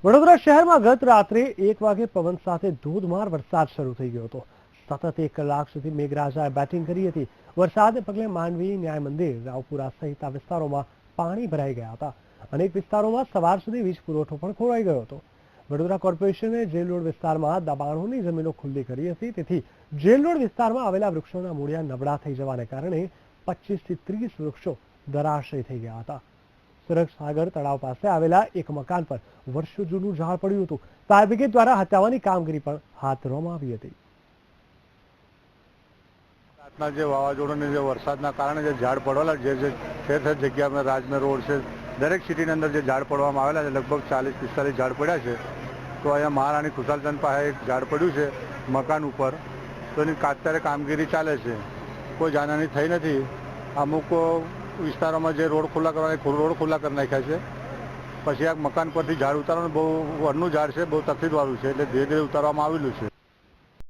વડોદરા શહેરમાં ગત રાત્રે 1 વાગે પવન સાથે ધોધમાર વરસાદ શરૂ થઈ ગયો હતો। સતત 1 કલાક સુધી મેઘરાજાએ બેટિંગ કરી હતી। વરસાદને પગલે માંડવી, ન્યાય મંદિર, રાવપુરા સહિત વિસ્તારોમાં પાણી ભરાઈ ગયા હતા। અનેક વિસ્તારોમાં સવાર સુધી વીજ પુરવઠો પણ ખોરવાઈ ગયો હતો। વડોદરા કોર્પોરેશને જેલ રોડ વિસ્તારમાં દબાણોની જમીનો ખુલ્લી કરી હતી, તેથી જેલ રોડ વિસ્તારમાં આવેલા વૃક્ષોના મૂળિયા નબળા થઈ જવાને કારણે 25 થી 30 વૃક્ષો ધરાશયી થઈ ગયા હતા। સુરક્ષાગર તળાવ પાસે આવેલા એક મકાન પર વર્ષો જૂનું ઝાડ પડ્યું હતું। ફાયર બ્રિગેડ દ્વારા હટાવવાની કામગીરી પણ હાથ ધરવામાં આવી હતી। રાતના જે વાવાઝોડાની જે વરસાદના કારણે જે ઝાડ પડવાના જે ઠેર જગ્યામાં રાજમેર રોડ છે, દરેક સિટીની અંદર જે ઝાડ પડવામાં આવેલા છે, લગભગ 40-45 ઝાડ પડ્યા છે। તો અહીંયા મહારાણી ખુશાલચંદ પાસે એક ઝાડ પડ્યું છે મકાન ઉપર, તો એની અત્યારે કામગીરી ચાલે છે। કોઈ જાનહાની થઈ નથી। અમુક વિસ્તારોમાં જે રોડ ખુલ્લા કરવાના રોડ ખુલ્લા કરી નાખ્યા છે। પછી આ મકાન પરથી ઝાડ ઉતારવાનું બહુ વરનું ઝાડ છે, બહુ તકલીફવાળું છે, એટલે ધીરે ધીરે ઉતારવામાં આવેલું છે।